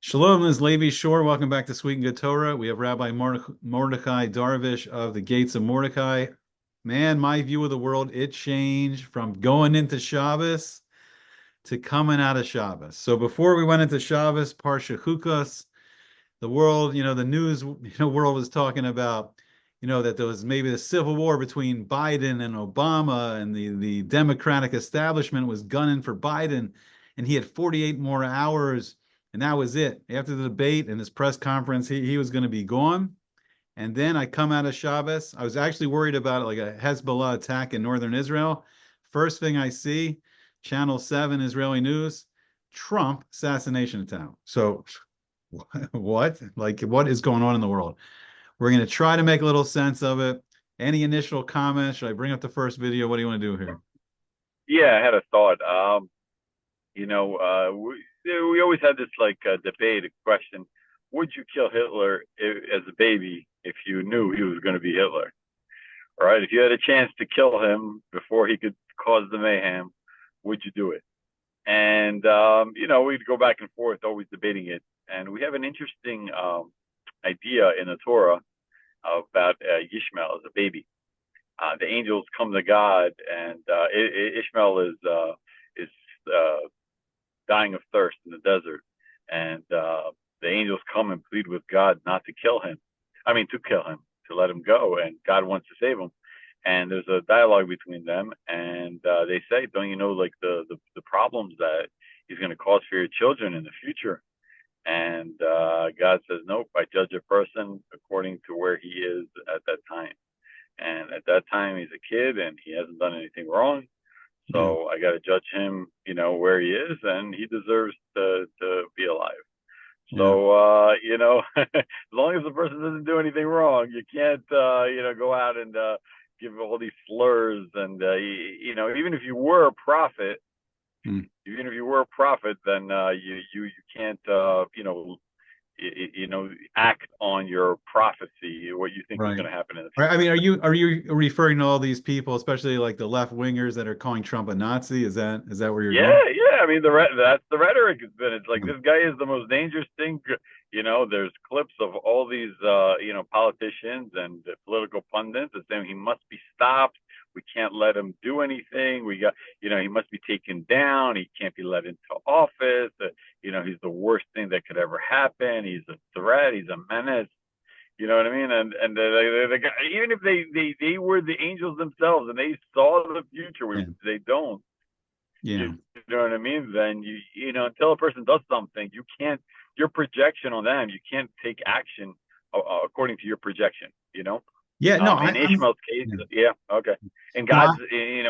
Shalom, this is Levi Shore. Welcome back to Sweet and Good Torah. We have Rabbi Mordecai Darvish of the Gates of Mordecai. Man, my view of the world, it changed from going into Shabbos to coming out of Shabbos. So before we went into Shabbos, Parsha Chukas, the world, the news, world was talking about, that there was maybe the civil war between Biden and Obama, and the Democratic establishment was gunning for Biden, and he had 48 more hours, and that was it. After the debate and his press conference, he was going to be gone. And then I come out of Shabbos. I was actually worried about like a Hezbollah attack in northern Israel. First thing I see, Channel 7 Israeli News, Trump assassination attempt. So what? Like, what is going on in the world? We're going to try to make a little sense of it. Any initial comments? Should I bring up the first video? What do you want to do here? Yeah, I had a thought. We always had this debate, a question: would you kill Hitler as a baby if you knew he was going to be Hitler? All right, if you had a chance to kill him before he could cause the mayhem, would you do it? And we'd go back and forth, always debating it. And we have an interesting idea in the Torah about Ishmael as a baby. The angels come to God, and Ishmael is uh, dying of thirst in the desert, and the angels come and plead with God not to kill him. I mean, to kill him, to let him go, and God wants to save him. And there's a dialogue between them, and they say, "Don't you know, like the problems that he's going to cause for your children in the future?" And God says, "Nope, I judge a person according to where he is at that time." And at that time, he's a kid and he hasn't done anything wrong. Yeah, So I got to judge him, where he is, and he deserves to be alive. yeah, So, as long as the person doesn't do anything wrong, you can't, go out and give all these slurs. And, even if you were a prophet, mm, then you can't, act on your prophecy, what you think is right. going to happen in the I mean, future. are you referring to all these people, especially like the left wingers that are calling Trump a Nazi? Is that where you're Yeah, going? yeah. I mean, that's the rhetoric. It's like Mm, this guy is the most dangerous thing. There's clips of all these, politicians and political pundits that saying he must be stopped. We can't let him do anything. He must be taken down. He can't be let into office. He's the worst thing that could ever happen. He's a threat. He's a menace. You know what I mean? And the guy, even if they were the angels themselves and they saw the future, which yeah, they don't. You yeah. know what I mean? Then until a person does something, you can't your projection on them. You can't take action according to your projection. Yeah, no, In I'm Ishmael's case, yeah. yeah, okay. No,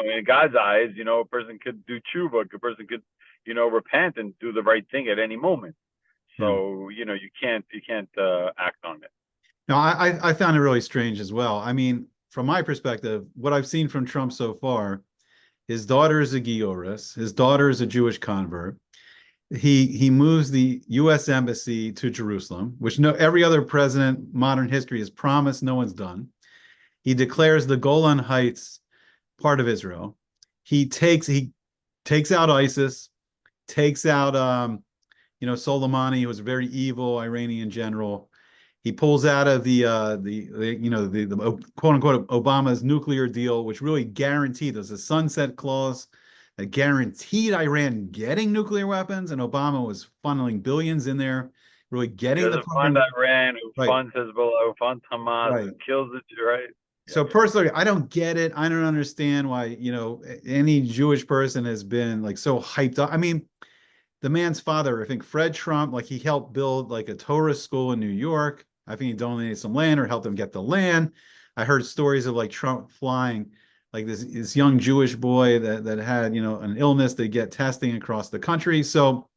In God's eyes, a person could do tshuva, a person could, repent and do the right thing at any moment. yeah. So you can't act on it. No, I found it really strange as well. I mean, from my perspective, what I've seen from Trump so far, his daughter is a Gioris, his daughter is a Jewish convert. He moves the U.S. embassy to Jerusalem, which no every other president modern history has promised, no one's done. He declares the Golan Heights part of Israel. He takes out ISIS, takes out Soleimani, who was a very evil Iranian general. He pulls out of the quote unquote Obama's nuclear deal, which really guaranteed there's a sunset clause that guaranteed Iran getting nuclear weapons, and Obama was funneling billions in there, really He getting the doesn't fund program Iran, who right, funds Hezbollah, who funds Hamas, who right. kills it, right? Yeah, So personally, I don't get it. I don't understand why, any Jewish person has been like so hyped up. I mean, the man's father, I think Fred Trump, like he helped build like a Torah school in New York. I think he donated some land or helped him get the land. I heard stories of like Trump flying like this young Jewish boy that had, an illness to get testing across the country. So,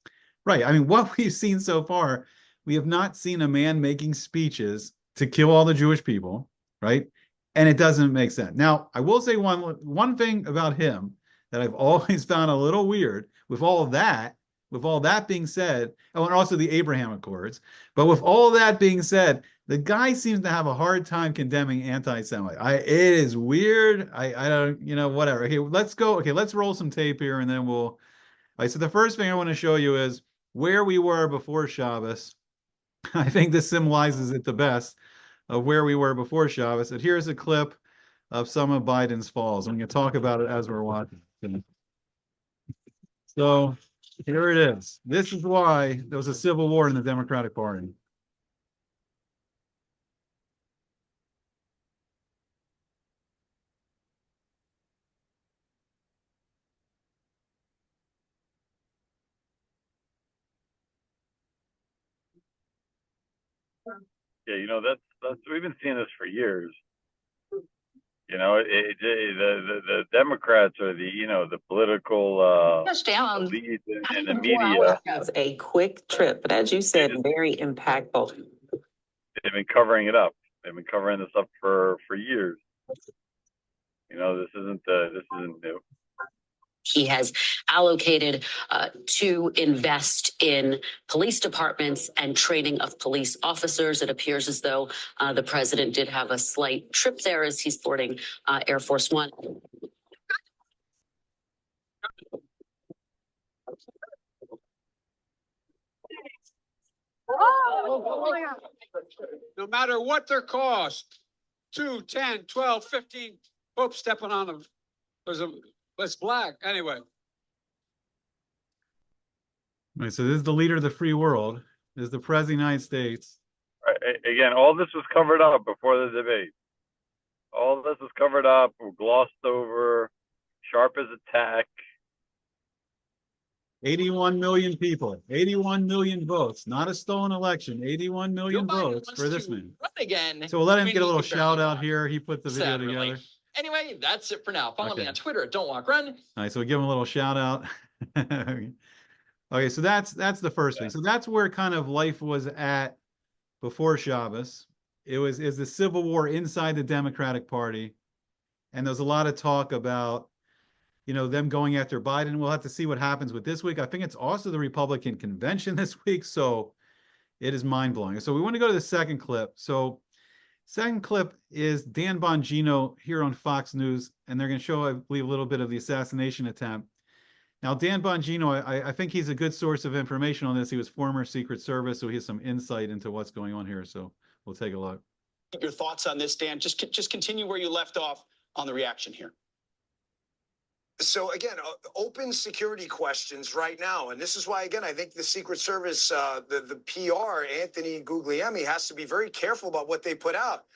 right. I mean, what we've seen so far, we have not seen a man making speeches to kill all the Jewish people, right? And it doesn't make sense. Now, I will say one thing about him that I've always found a little weird with all that being said, oh, and also the Abraham Accords, but with all that being said, the guy seems to have a hard time condemning anti-Semite. It is weird. I don't, whatever. Okay, let's go. Okay, let's roll some tape here, and then we'll. All right, so the first thing I want to show you is where we were before Shabbos. I think this symbolizes it the best of where we were before Shabbos. And here's a clip of some of Biden's falls. I'm going to talk about it as we're watching. So here it is. This is why there was a civil war in the Democratic Party. Yeah, that's we've been seeing this for years. The Democrats or the political Touchdown. elite and the 4 hours. media. That's a quick trip, but as you said, very impactful. They've been covering it up. They've been covering this up for years. This isn't new. He has allocated to invest in police departments and training of police officers. It appears as though the president did have a slight trip there as he's boarding Air Force One. No matter what their cost, 2, 10, 12, 15, oops, stepping on them. It's black. Anyway. All right, so this is the leader of the free world. This is the president of the United States. Again, all this was covered up before the debate. All this was covered up, glossed over, sharp as a tack. 81 million people, 81 million votes, not a stolen election, 81 million votes for this man. Run again. So we'll let him get a little shout out here. He put the video together. Anyway, that's it for now. Follow me on Twitter at Don't Walk Run. All right, so we give him a little shout out. Okay, so that's the first thing. So that's where kind of life was at before Shabbos. Is the civil war inside the Democratic Party, and there's a lot of talk about them going after Biden. We'll have to see what happens with this week. I think it's also the Republican convention this week, so it is mind-blowing. So we want to go to the second clip. So second clip is Dan Bongino here on Fox News, and they're going to show, I believe, a little bit of the assassination attempt. Now, Dan Bongino, I think he's a good source of information on this. He was former Secret Service, so he has some insight into what's going on here. So we'll take a look. Your thoughts on this, Dan? Just continue where you left off on the reaction here. So again, open security questions right now, and this is why, again, I think the Secret Service, the PR, Anthony Guglielmi, has to be very careful about what they put out.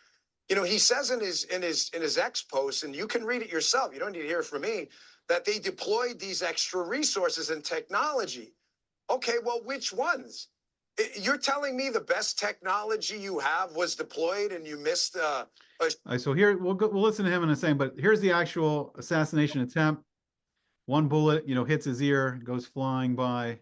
He says in his X post, and you can read it yourself. You don't need to hear it from me, that they deployed these extra resources and technology. Okay, well, which ones? You're telling me the best technology you have was deployed and you missed. All right, so here we'll listen to him in a second, but here's the actual assassination attempt. One bullet, hits his ear, goes flying by,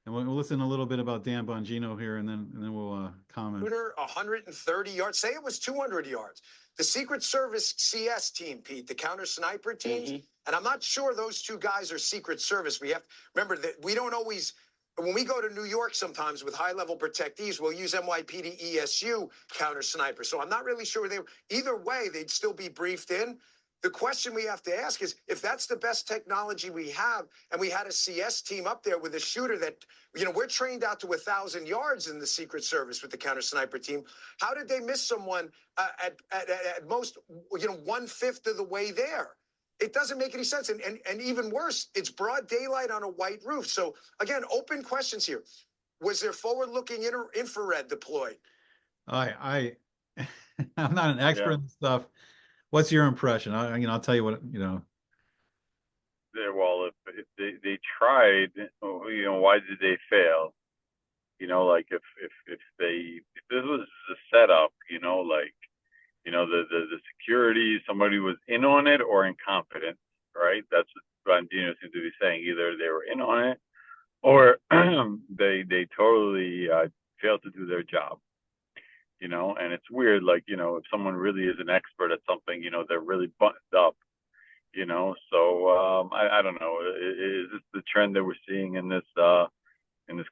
and we'll listen a little bit about Dan Bongino here, and then we'll comment. 130 yards. Say it was 200 yards. The Secret Service CS team, Pete, the counter sniper teams, and I'm not sure those two guys are Secret Service. We have to remember that we don't always. When we go to New York sometimes with high-level protectees, we'll use NYPD ESU counter sniper. So I'm not really sure either way, they'd still be briefed in. The question we have to ask is, if that's the best technology we have, and we had a CS team up there with a shooter that, we're trained out to 1,000 yards in the Secret Service with the counter sniper team. How did they miss someone at most, 1/5 of the way there? It doesn't make any sense. And even worse, it's broad daylight on a white roof. So again, open questions here. Was there forward-looking infrared deployed? I'm not an expert in stuff. What's your impression? I'll tell you what, Well, if they tried, why did they fail? Like if this was a setup, the security, somebody was in on it or incompetent, right? That's what Bongino seems to be saying. Either they were in on it or they totally failed to do their job. And it's weird, if someone really is an expert at something, they're really buttoned up, so I don't know. Is this the trend that we're seeing in this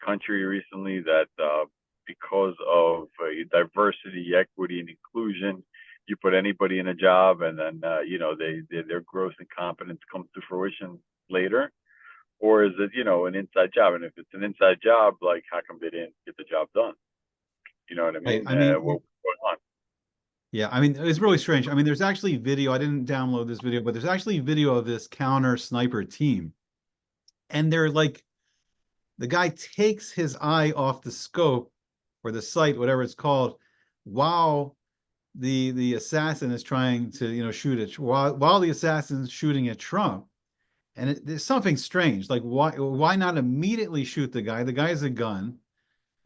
country recently, that because of diversity, equity, and inclusion, you put anybody in a job and then, their gross incompetence comes to fruition later? or is it, an inside job? And if it's an inside job, like how come they didn't get the job done? You know what I Right. mean? I mean, What's going on? yeah, I mean, it's really strange. I mean, there's actually video. I didn't download this video, but there's actually video of this counter sniper team. And they're like, the guy takes his eye off the scope or the sight, whatever it's called, while the assassin is trying to, shoot it while the assassin's shooting at Trump. And there's something strange. Like, why not immediately shoot the guy? The guy's a gun.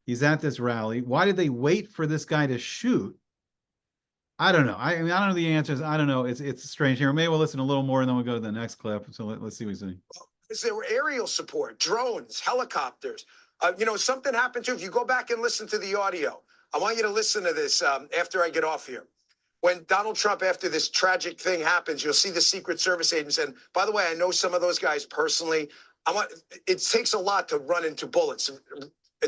He's at this rally. Why did they wait for this guy to shoot? I don't know. I mean, I don't know the answers. I don't know. It's strange here. Maybe we'll listen a little more and then we'll go to the next clip. So let's see what he's saying. Because there were aerial support, drones, helicopters. Something happened too. If you go back and listen to the audio, I want you to listen to this after I get off here. When Donald Trump, after this tragic thing happens, you'll see the Secret Service agents. And by the way, I know some of those guys personally. It takes a lot to run into bullets,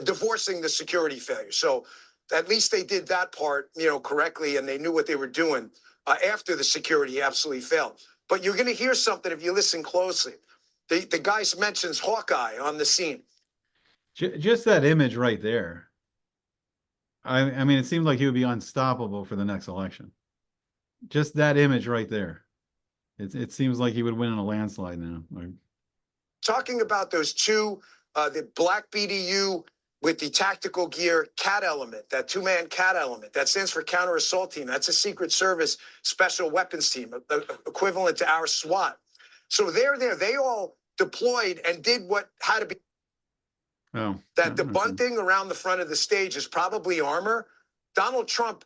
divorcing the security failure. So at least they did that part, correctly, and they knew what they were doing after the security absolutely failed. But you're going to hear something if you listen closely. The guy mentions Hawkeye on the scene. Just that image right there. I mean, it seems like he would be unstoppable for the next election. Just that image right there. It seems like he would win in a landslide now. Talking about those two, the black BDU with the tactical gear CAT element, that two-man CAT element, that stands for Counter Assault Team. That's a Secret Service special weapons team, equivalent to our SWAT. So they're there. They all deployed and did what had to be. Oh, that the bunting around the front of the stage is probably armor. Donald Trump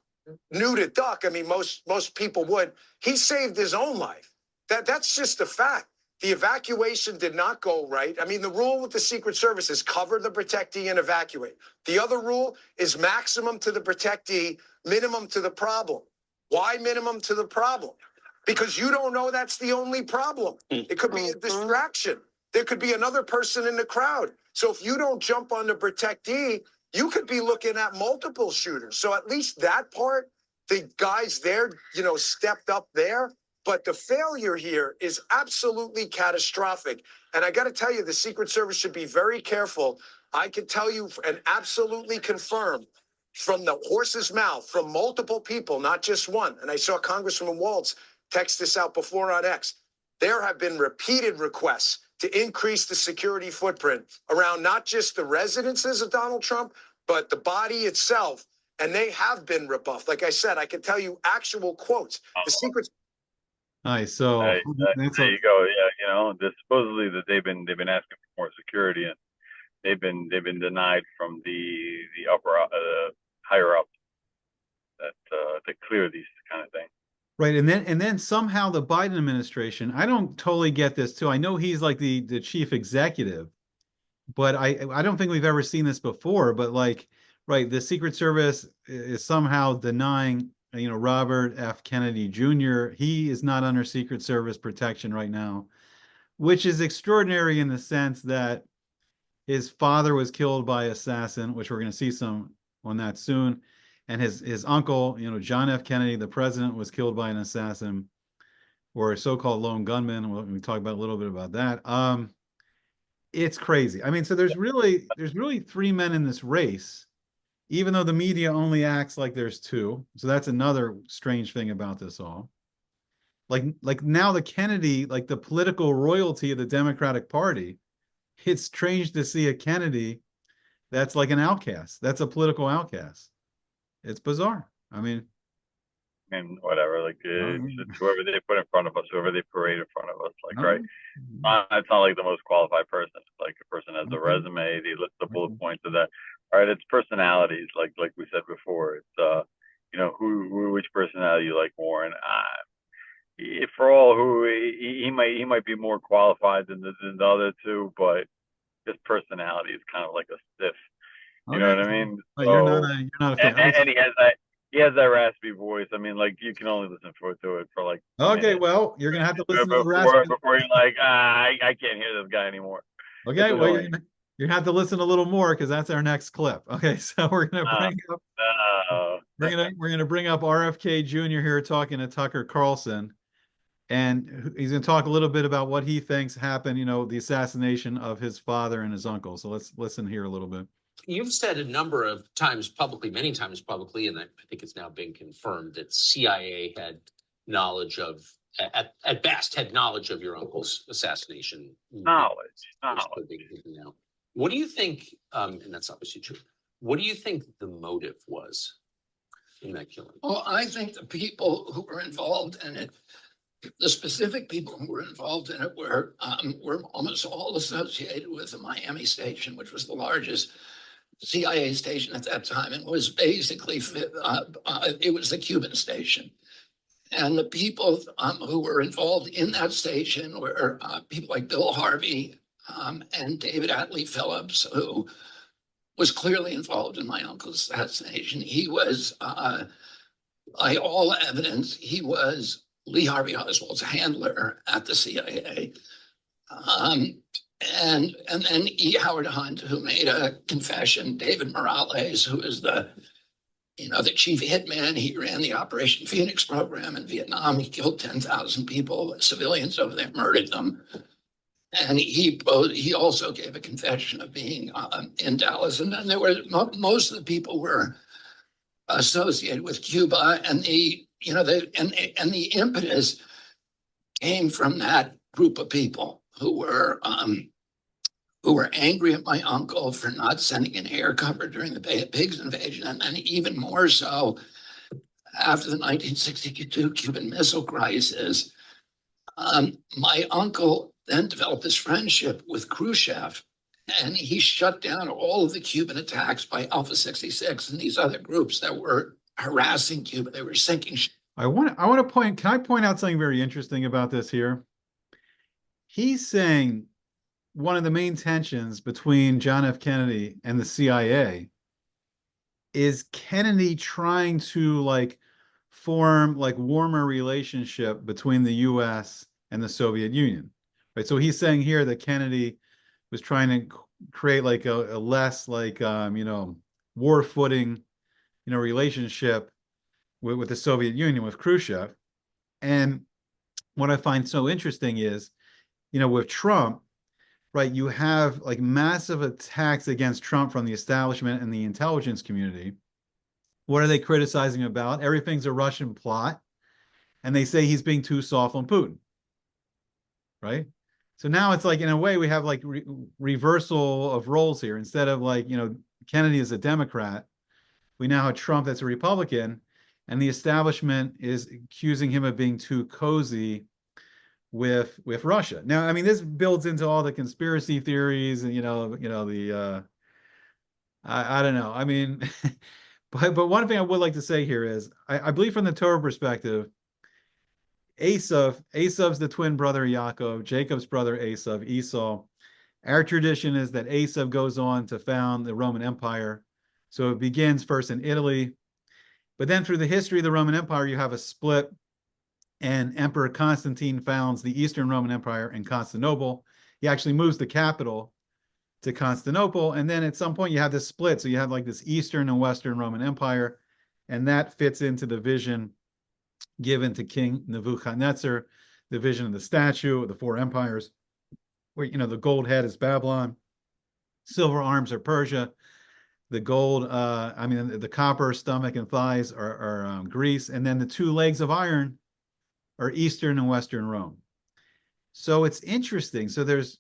knew to duck. I mean, most people would. He saved his own life. That's just a fact. The evacuation did not go right. I mean, the rule with the Secret Service is cover the protectee and evacuate. The other rule is maximum to the protectee, minimum to the problem. Why minimum to the problem? Because you don't know that's the only problem. It could be a distraction. There could be another person in the crowd. So if you don't jump on the protectee, you could be looking at multiple shooters. So at least that part, the guys there, stepped up there. But the failure here is absolutely catastrophic. And I got to tell you, the Secret Service should be very careful. I can tell you and absolutely confirm from the horse's mouth, from multiple people, not just one. And I saw Congressman Waltz text this out before on X. There have been repeated requests to increase the security footprint around not just the residences of Donald Trump, but the body itself. And they have been rebuffed. Like I said, I can tell you actual quotes. The Secret. Nice. So There you go. Yeah, supposedly that they've been asking for more security, and they've been denied from the upper higher up that to clear these kind of things. right, and then somehow the Biden administration, I don't totally get this too. I know he's like the chief executive, but I don't think we've ever seen this before. But like, right, the Secret Service is somehow denying, Robert F. Kennedy Jr. He is not under Secret Service protection right now, which is extraordinary in the sense that his father was killed by assassin, which we're going to see some on that soon. And his uncle, John F. Kennedy, the president, was killed by an assassin or a so-called lone gunman. We talk about a little bit about that. It's crazy. I mean, so there's really three men in this race, even though the media only acts like there's two. So that's another strange thing about this all. Like now the Kennedy, like the political royalty of the Democratic Party, it's strange to see a Kennedy that's like an outcast. That's a political outcast. It's bizarre. I mean, and whatever, like it's whoever they put in front of us, whoever they parade in front of us, like right. It's not like the most qualified person. It's like a person has a resume. They list the bullet points of that. All right, it's personalities, like we said before. It's which personality you like more, and for all who he might be more qualified than the other two, but his personality is kind of like a stiff. You know what I mean? So, you're not a fan. And he has that raspy voice. I mean, like you can only listen to it for like. Okay, well, you're gonna have to listen to the raspy before you're like, I can't hear this guy anymore. Okay, well, you're gonna have to listen a little more because that's our next clip. Okay, so we're gonna bring up we're gonna bring up RFK Jr. here talking to Tucker Carlson. and he's going to talk a little bit about what he thinks happened, the assassination of his father and his uncle. So let's listen here a little bit. You've said a number of times publicly, many times publicly, and I think it's now been confirmed that CIA had knowledge of, at best, had knowledge of your uncle's assassination. Knowledge. What do you think, and that's obviously true, what do you think the motive was in that killing? Well, I think the people who were involved in it, the specific people who were involved in it were almost all associated with the Miami station, which was the largest CIA station at that time, and was basically it was the Cuban station. And the people who were involved in that station were people like Bill Harvey and David Atlee Phillips, who was clearly involved in my uncle's assassination. He was, by all evidence, he was Lee Harvey Oswald's handler at the CIA. And then E. Howard Hunt, who made a confession, David Morales, who is the chief hitman. He ran the Operation Phoenix program in Vietnam. He killed 10,000 people, civilians over there, murdered them. And he also gave a confession of being in Dallas. And then there were most of the people were associated with Cuba, and the impetus came from that group of people who were angry at my uncle for not sending an air cover during the Bay of Pigs invasion, and then even more so after the 1962 Cuban Missile Crisis. My uncle then developed this friendship with Khrushchev, and he shut down all of the Cuban attacks by Alpha 66 and these other groups that were harassing Cuba. They were sinking. I want to point. Can I point out something very interesting about this here? He's saying one of the main tensions between John F. Kennedy and the CIA is Kennedy trying to form warmer relationship between the U.S. and the Soviet Union, right? So he's saying here that Kennedy was trying to create a less war footing, relationship with the Soviet Union, with Khrushchev. And what I find so interesting is, with Trump, right, you have massive attacks against Trump from the establishment and the intelligence community. What are they criticizing about? Everything's a Russian plot. And they say he's being too soft on Putin, right? So now it's in a way we have reversal of roles here. Instead of Kennedy is a Democrat, we now have Trump that's a Republican, and the establishment is accusing him of being too cozy with Russia. Now, I mean, this builds into all the conspiracy theories and I don't know. I mean, but one thing I would like to say here is I believe from the Torah perspective, Esav's the twin brother Yaakov, Jacob's brother Esau. Our tradition is that Esav goes on to found the Roman Empire. So it begins first in Italy, but then through the history of the Roman Empire, you have a split, and Emperor Constantine founds the Eastern Roman Empire in Constantinople. He actually moves the capital to Constantinople, and then at some point you have this split. So you have this Eastern and Western Roman Empire, and that fits into the vision given to King Nebuchadnezzar, the vision of the statue of the four empires, where the gold head is Babylon, silver arms are Persia, the gold, the copper stomach and thighs are Greece, and then the two legs of iron are Eastern and Western Rome. So it's interesting. So there's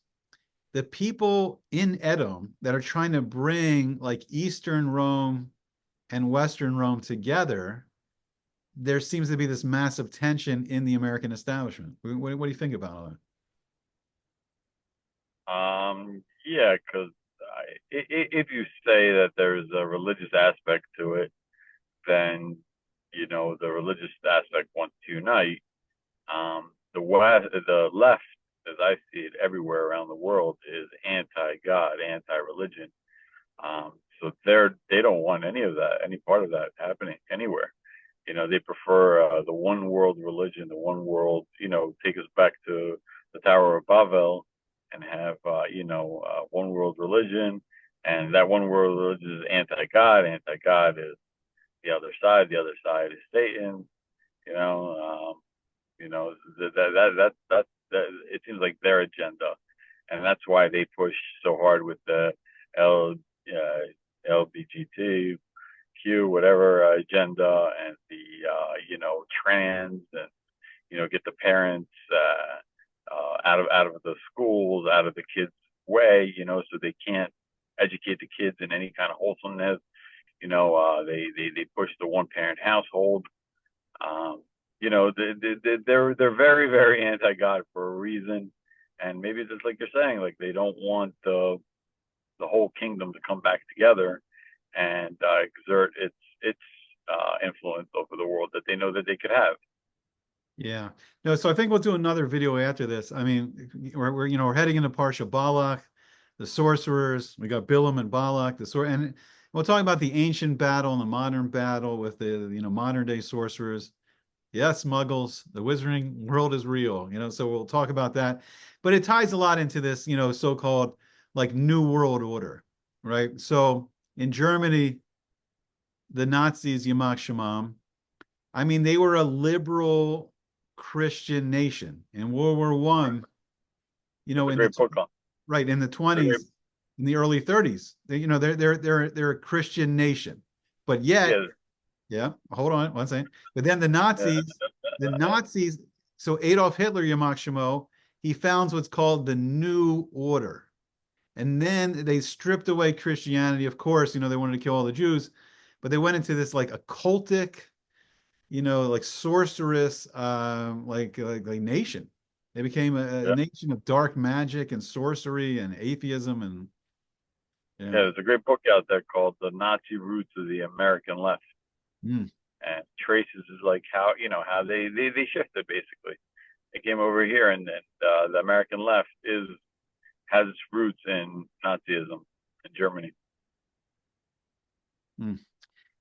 the people in Edom that are trying to bring Eastern Rome and Western Rome together. There seems to be this massive tension in the American establishment. What do you think about all that? Yeah, because if you say that there's a religious aspect to it, then the religious aspect wants to unite. The left, as I see it everywhere around the world, is anti-God, anti-religion. So they don't want any of that, any part of that happening anywhere. They prefer the one world religion, the one world, take us back to the Tower of Babel and have, one world religion. And that one world religion is anti-God. Anti-God is the other side. The other side is Satan, You know, it seems like their agenda, and that's why they push so hard with the LBGTQ whatever agenda, and the trans, and get the parents out of the schools, out of the kids' way, so they can't educate the kids in any kind of wholesomeness. They push the one parent household. They're very, very anti-God for a reason, and maybe just like you're saying, like they don't want the whole kingdom to come back together and exert its influence over the world that they know that they could have. Yeah. No, so I think we'll do another video after this. I mean, we're heading into Parsha Balak, the sorcerers. We got Bilam and Balak, and we'll talk about the ancient battle and the modern battle with the modern day sorcerers. Yes, muggles, the wizarding world is real, so we'll talk about that. But it ties a lot into this, so-called like New World Order, right? So in Germany, the Nazis, Yamach Shemam, I mean, they were a liberal Christian nation. In World War One, It's a great book on. right in the 20s, in the early 30s, they're a Christian nation, but yet, yeah, hold on one second. But then the Nazis. So Adolf Hitler, Yamach Shemo, he founds what's called the New Order, and then they stripped away Christianity. Of course, they wanted to kill all the Jews, but they went into this like occultic, like sorceress, like nation. They became a nation of dark magic and sorcery and atheism, and there's a great book out there called "The Nazi Roots of the American Left," and traces is like how they shifted basically. They came over here, and then the American left has its roots in Nazism in Germany.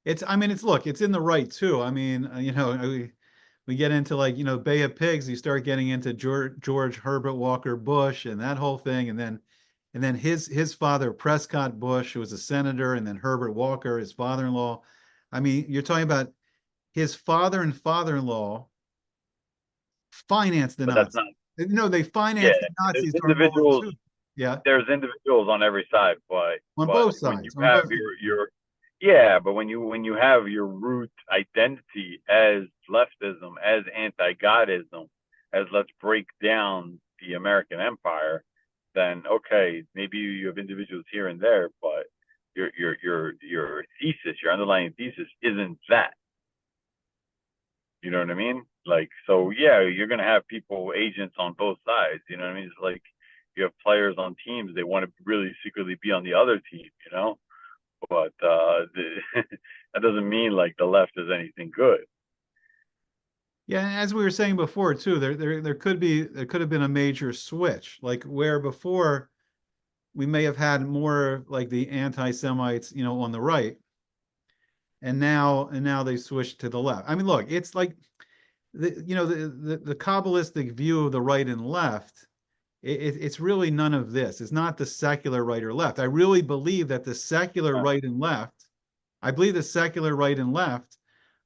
It's in the right too. I mean, we get into like, Bay of Pigs, you start getting into George Herbert Walker Bush and that whole thing. And then his father, Prescott Bush, who was a senator, and then Herbert Walker, his father-in-law. I mean, you're talking about his father and father-in-law financed the Nazis. No, they financed the Nazis. Individuals. Yeah. There's individuals on every side, but both sides. When you have but when you have your root identity as leftism, as anti-Godism, as let's break down the American empire, then okay, maybe you have individuals here and there, but your thesis, your underlying thesis isn't that. You know what I mean? Like, so yeah, you're gonna have agents on both sides. You know what I mean? It's like you have players on teams, they want to really secretly be on the other team, but that doesn't mean like the left is anything good. Yeah, and as we were saying before too, there could have been a major switch, like where before we may have had more like the anti-Semites, on the right, and now they switched to the left. I mean, look, it's like the Kabbalistic view of the right and left. It's really none of this. It's not the secular right or left. I really believe that the secular right and left,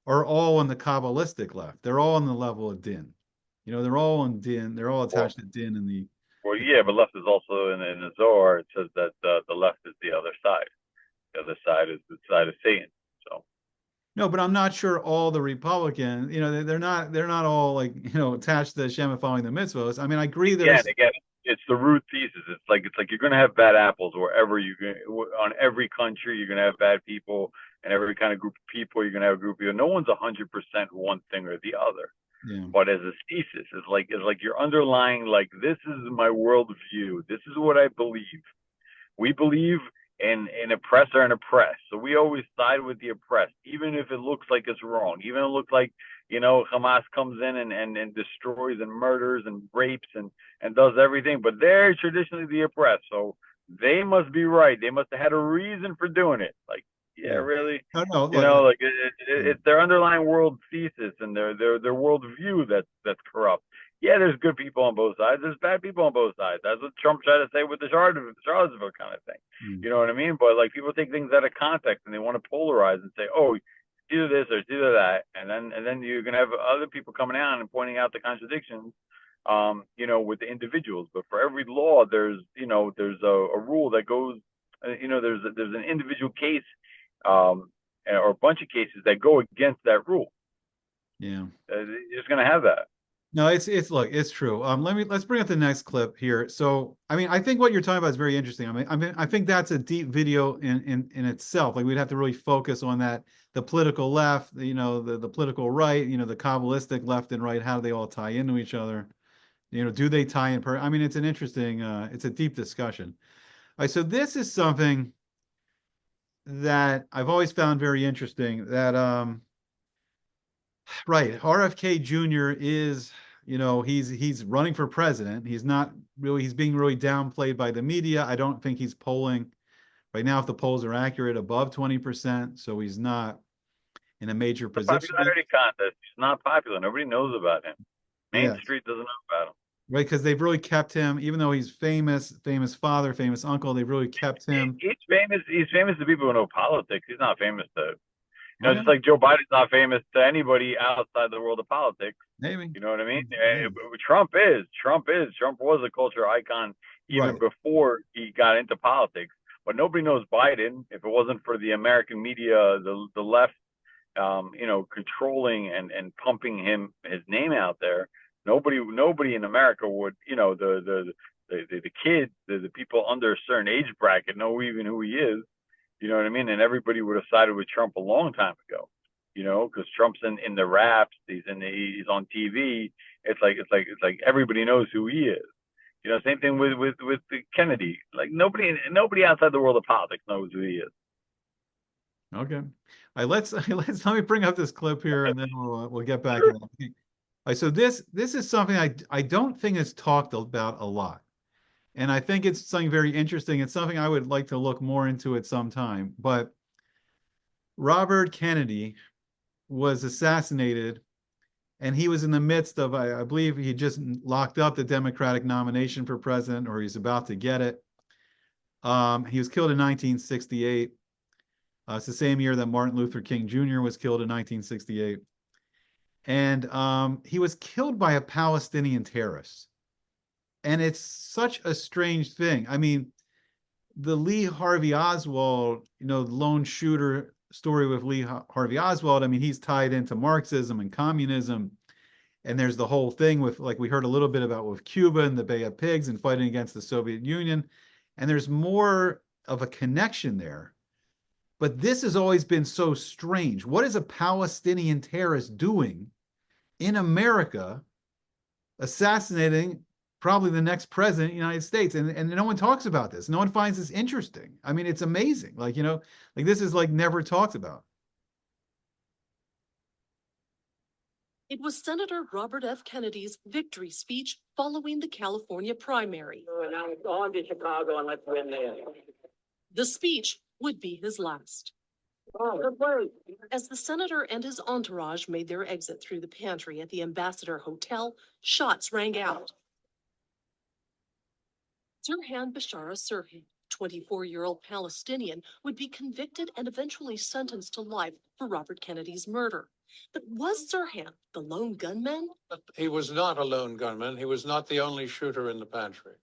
are all on the Kabbalistic left. They're all on the level of din. They're all on din. They're all attached to din in the. Well, yeah, but left is also in the Zohar. It says that the left is the other side. The other side is the side of Satan. So. No, but I'm not sure all the Republicans. They're not all like attached to Hashem and following the mitzvahs. I mean, I agree. Again, it's the root thesis. It's like you're going to have bad apples wherever on every country. You're going to have bad people, and every kind of group of people. You're going to have a group of people. No one's 100% one thing or the other. Yeah. But as a thesis, it's like you're underlying, like, this is my worldview. This is what I believe. We believe in oppressor and oppressed. So we always side with the oppressed, even if it looks like it's wrong. Even if it looks like, Hamas comes in and destroys and murders and rapes and does everything. But they're traditionally the oppressed. So they must be right. They must have had a reason for doing it. Like, yeah, really? No, it's their underlying world thesis and their world view that's corrupt. Yeah, there's good people on both sides. There's bad people on both sides. That's what Trump tried to say with the Charlottesville kind of thing. You know what I mean? But like, people take things out of context and they want to polarize and say, oh, either this or it's either that, and then you're gonna have other people coming out and pointing out the contradictions, with the individuals. But for every law, there's a rule that goes, there's an individual case, or a bunch of cases that go against that rule. Yeah. You're just gonna have that. No, look, it's true. Let's bring up the next clip here. So, I mean, I think what you're talking about is very interesting. I think that's a deep video in itself. Like we'd have to really focus on that. The political left, the political right, the Kabbalistic left and right, how do they all tie into each other? Do they tie in I mean, it's an interesting, it's a deep discussion. All right, so this is something that I've always found very interesting that, right, RFK Jr. is, he's running for president. He's being really downplayed by the media. I don't think he's polling right now, if the polls are accurate, above 20%. So he's not in a major The position. popularity contest. He's not popular. Nobody knows about him. Main Yes. Street doesn't know about him. Right, because they've really kept him, even though he's famous father, famous uncle, they've really kept him. He's famous. He's famous to people who know politics. He's not famous to, Okay. just like Joe Biden's not famous to anybody outside the world of politics. Maybe. You know what I mean? Yeah. Trump was a culture icon even Right. before he got into politics. But nobody knows Biden. If it wasn't for the American media, the left, controlling and pumping his name out there, nobody in America would, the kids, the people under a certain age bracket know even who he is. You know what I mean? And everybody would have sided with Trump a long time ago. Because Trump's in the raps, he's on TV. It's like everybody knows who he is. Same thing with Kennedy. Like nobody outside the world of politics knows who he is. Okay. All right, let me bring up this clip here, and then we'll get back to that. All right, so this is something I don't think is talked about a lot, and I think it's something very interesting. It's something I would like to look more into at some time. But Robert Kennedy was assassinated, and he was in the midst of, I believe he just locked up the Democratic nomination for president, or he's about to get it. He was killed in 1968. It's the same year that Martin Luther King Jr. was killed in 1968. And he was killed by a Palestinian terrorist. And it's such a strange thing. I mean, the Lee Harvey Oswald, lone shooter story with Lee Harvey Oswald, I mean, he's tied into Marxism and communism. And there's the whole thing with, like we heard a little bit about with Cuba and the Bay of Pigs and fighting against the Soviet Union. And there's more of a connection there. But this has always been so strange. What is a Palestinian terrorist doing in America, assassinating probably the next president of the United States? And no one talks about this. No one finds this interesting. I mean, it's amazing. Like this is like never talked about. It was Senator Robert F. Kennedy's victory speech following the California primary. And I'm going to Chicago and let's win there. The speech would be his last. Oh, good play. As the senator and his entourage made their exit through the pantry at the Ambassador Hotel, shots rang out. Sirhan Bashara Sirhan, 24-year-old Palestinian, would be convicted and eventually sentenced to life for Robert Kennedy's murder. But was Sirhan the lone gunman? He was not a lone gunman. He was not the only shooter in the pantry.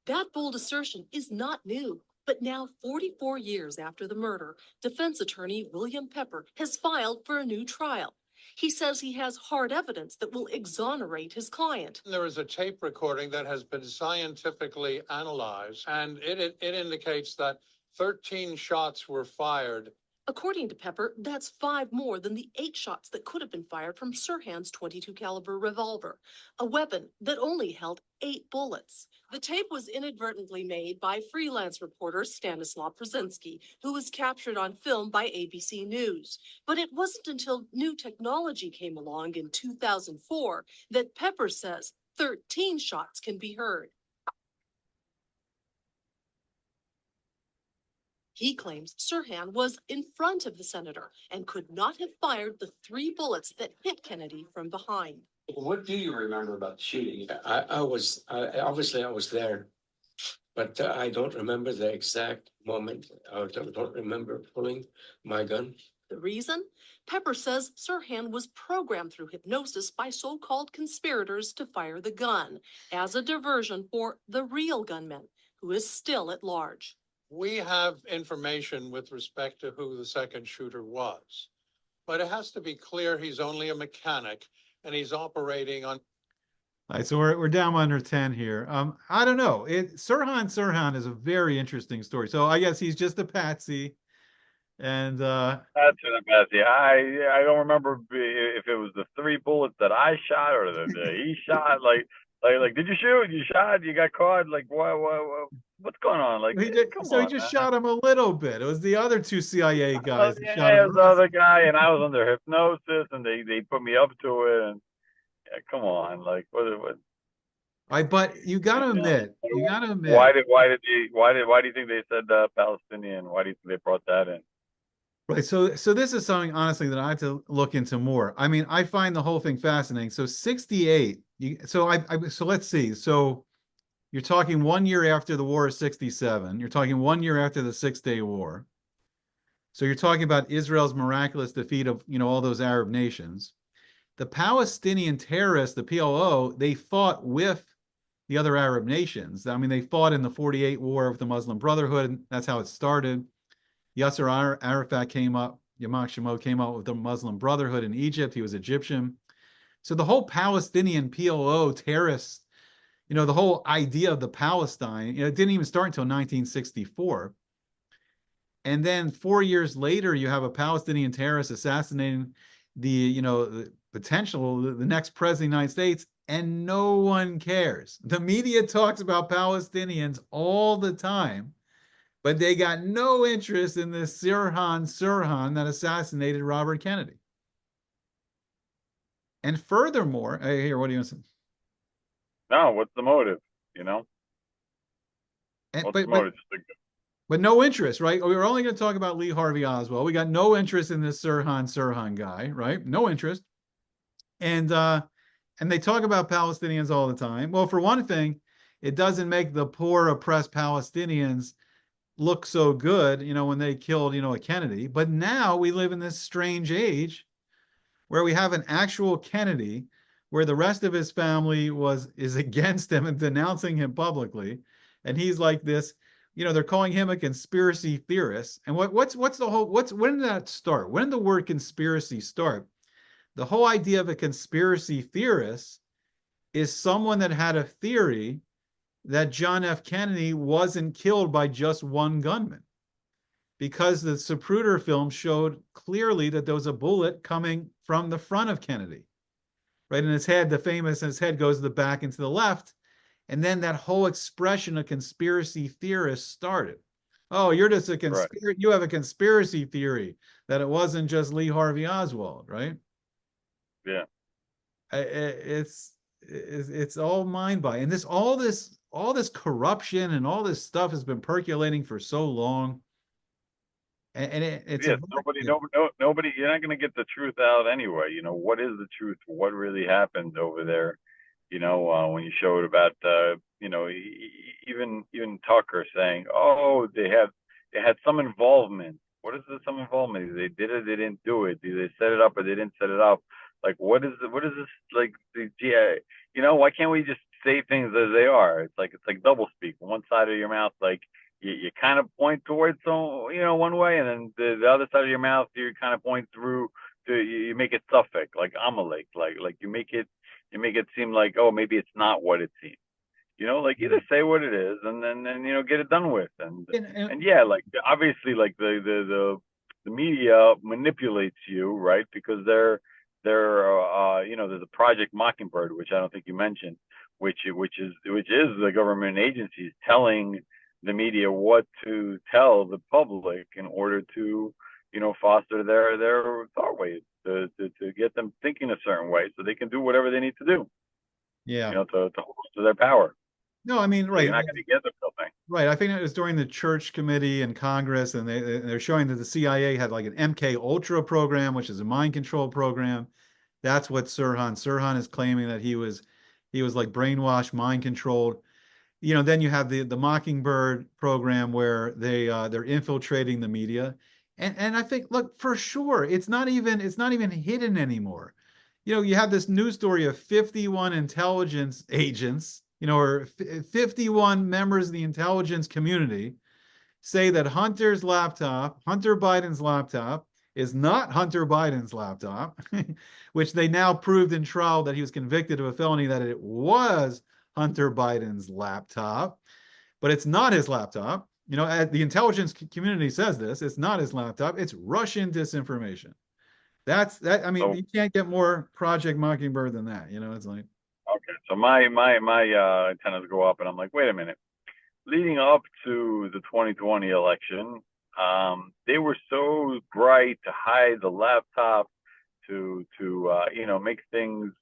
That bold assertion is not new. But now, 44 years after the murder, defense attorney William Pepper has filed for a new trial. He says he has hard evidence that will exonerate his client. There is a tape recording that has been scientifically analyzed, and it indicates that 13 shots were fired. According to Pepper, that's 5 more than the 8 shots that could have been fired from Sirhan's .22 caliber revolver, a weapon that only held 8 bullets. The tape was inadvertently made by freelance reporter Stanislaw Brzezinski, who was captured on film by ABC News. But it wasn't until new technology came along in 2004 that Pepper says 13 shots can be heard. He claims Sirhan was in front of the senator and could not have fired the 3 bullets that hit Kennedy from behind. What do you remember about the shooting? I was there, but I don't remember the exact moment. I don't remember pulling my gun. The reason? Pepper says Sirhan was programmed through hypnosis by so-called conspirators to fire the gun as a diversion for the real gunman, who is still at large. We have information with respect to who the second shooter was, but it has to be clear he's only a mechanic and he's operating on. All right, so we're down under 10 here. I don't know. Sirhan is a very interesting story. So I guess he's just a patsy. And That's what I'm asking. I don't remember if it was the 3 bullets that I shot or the he shot. Like, did you shoot? You shot? You got caught? Like, what's going on? Like, come so he on, just man. shot him a little bit. It was the other 2 CIA guys that shot Yeah, him. it was the other guy, and I was under hypnosis, and they put me up to it, and yeah, come on, like, what? But you got to admit, Why do you think they said Palestinian? Why do you think they brought that in? Right. So this is something honestly that I have to look into more. I mean, I find the whole thing fascinating. So 68, so let's see. So you're talking 1 year after the War of 67. You're talking 1 year after the 6-Day War. So you're talking about Israel's miraculous defeat of, all those Arab nations. The Palestinian terrorists, the PLO, they fought with the other Arab nations. I mean, they fought in the 48 War of the Muslim Brotherhood. That's how it started. Yasser Arafat came up, Yamak Shamo came up with the Muslim Brotherhood in Egypt. He was Egyptian. So the whole Palestinian PLO terrorists, the whole idea of the Palestine, it didn't even start until 1964. And then 4 years later, you have a Palestinian terrorist assassinating the next president of the United States, and no one cares. The media talks about Palestinians all the time, but they got no interest in this Sirhan that assassinated Robert Kennedy. And furthermore, here, what do you say? No, what's the motive? What's the motive? But no interest, right? We were only going to talk about Lee Harvey Oswald. We got no interest in this Sirhan guy, right? No interest. And they talk about Palestinians all the time. Well, for one thing, it doesn't make the poor oppressed Palestinians look so good, when they killed, a Kennedy. But now we live in this strange age where we have an actual Kennedy, where the rest of his family is against him and denouncing him publicly, and he's like this. They're calling him a conspiracy theorist. And what's the whole when did that start? When did the word conspiracy start? The whole idea of a conspiracy theorist is someone that had a theory that John F. Kennedy wasn't killed by just one gunman, because the Zapruder film showed clearly that there was a bullet coming from the front of Kennedy, right in his head. His head goes to the back and to the left. And then that whole expression of conspiracy theorists started. Oh, you're just a conspiracy. Right. You have a conspiracy theory that it wasn't just Lee Harvey Oswald, right? Yeah. It's all mind-boggling. And all this corruption and all this stuff has been percolating for so long. And it's nobody. You're not going to get the truth out anyway. What is the truth? What really happened over there? When you showed about, even Tucker saying, oh, they had some involvement. What is some involvement? They did it, they didn't do it. Did they set it up or they didn't set it up? Like, what is this? Like, why can't we just say things as they are? It's like double speak. One side of your mouth, like, you kind of point towards one way, and then the other side of your mouth, you kind of point through you make it suffix, like Amalek, like you make it seem like, oh, maybe it's not what it seems. Like, either say what it is and then get it done with. And yeah, like, obviously, like the media manipulates you, right? Because they're there's a Project Mockingbird, which I don't think you mentioned, which is the government agencies telling the media what to tell the public in order to foster their thought ways, to get them thinking a certain way so they can do whatever they need to do. Yeah. To hold to their power. No, I mean, right. So you're not going to get the real thing. Right. I think it was during the Church Committee in Congress, and they're showing that the CIA had like an MK Ultra program, which is a mind control program. That's what Sirhan is claiming, that he was like brainwashed, mind controlled. Then you have the Mockingbird program, where they're infiltrating the media. And I think, look, for sure, it's not even hidden anymore. You know, you have this news story of 51 intelligence agents, you know, or 51 members of the intelligence community say that Hunter Biden's laptop, is not Hunter Biden's laptop, which they now proved in trial that he was convicted of a felony, that it was Hunter Biden's laptop, but it's not his laptop. You know, the intelligence community says this, it's not his laptop, it's Russian disinformation. That's that. I mean, So you can't get more Project Mockingbird than that. You know, it's like, okay, so my antennas go up, and I'm like, wait a minute. Leading up to the 2020 election, they were so bright to hide the laptop, to make things.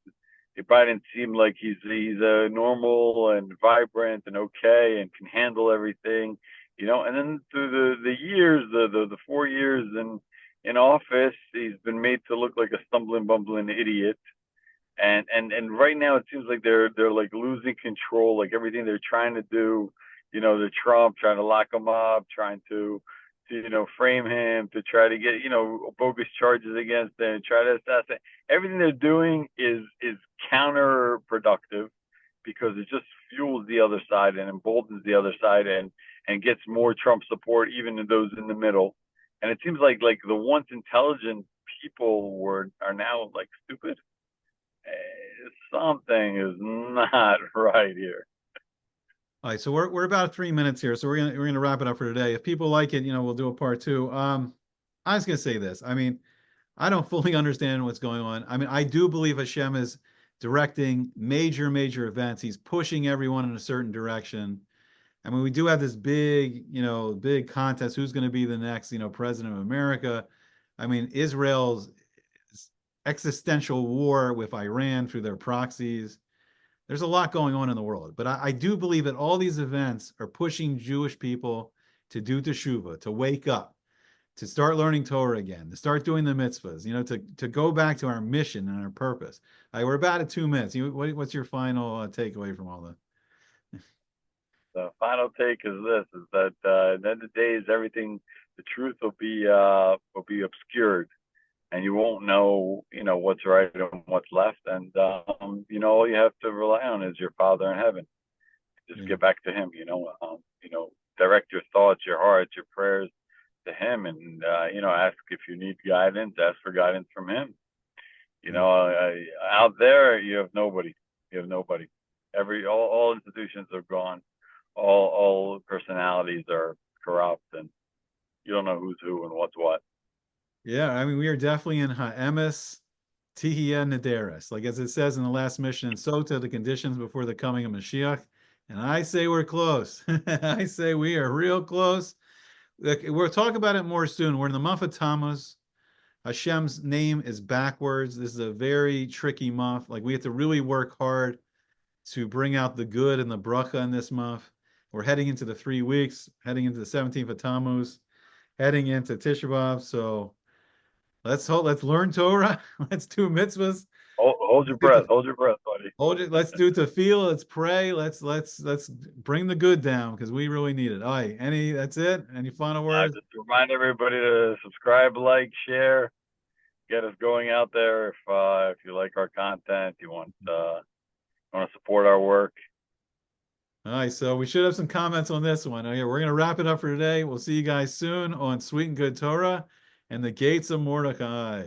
Biden seemed like he's normal and vibrant and okay and can handle everything, And then through the years, the 4 years in office, he's been made to look like a stumbling, bumbling idiot. And right now it seems like they're like losing control, like everything they're trying to do, the Trump trying to lock him up, trying to frame him, to try to get bogus charges against him, try to assassinate. Everything they're doing is counterproductive, because it just fuels the other side and emboldens the other side, and gets more Trump support, even in those in the middle. And it seems like the once intelligent people are now like stupid. Something is not right here. all right, so we're about 3 minutes here, so we're gonna wrap it up for today. If people like it, we'll do a part two. I was gonna say this. I mean, I don't fully understand what's going on. I mean, I do believe Hashem is directing major events. He's pushing everyone in a certain direction. I mean, we do have this big contest. Who's going to be the next, president of America? I mean, Israel's existential war with Iran through their proxies. There's a lot going on in the world, but I do believe that all these events are pushing Jewish people to do teshuvah, to wake up, to start learning Torah again, to start doing the mitzvahs, to go back to our mission and our purpose. We're about at 2 minutes. What's your final takeaway from all that? The final take is this: is that at the end of the days, the truth will be obscured, and you won't know, what's right and what's left. And all you have to rely on is your Father in heaven. Just get back to Him. Direct your thoughts, your hearts, your prayers to Him, and ask if you need guidance. Ask for guidance from Him. Out there, you have nobody. All institutions are gone. All personalities are corrupt, and you don't know who's who and what's what. Yeah, I mean, we are definitely in Ha'emes Tihiyeh Nederes. Like as it says in the last mission in Sota, the conditions before the coming of Mashiach. And I say we're close. I say we are real close. We'll talk about it more soon. We're in the month of Tammuz. Hashem's name is backwards. This is a very tricky month. Like we have to really work hard to bring out the good and the bracha in this month. We're heading into the 3 weeks, heading into the 17th of Tammuz, heading into Tisha B'Av. So let's learn Torah. Let's do mitzvahs. Hold your breath. Hold your breath, buddy. Let's do tefillah. Let's pray. Let's bring the good down, because we really need it. All right. That's it. Any final words? Just remind everybody to subscribe, like, share, get us going out there. If you like our content, you want to support our work. All right. So we should have some comments on this one. Okay, we're gonna wrap it up for today. We'll see you guys soon on Sweet and Good Torah and the Gates of Mordecai.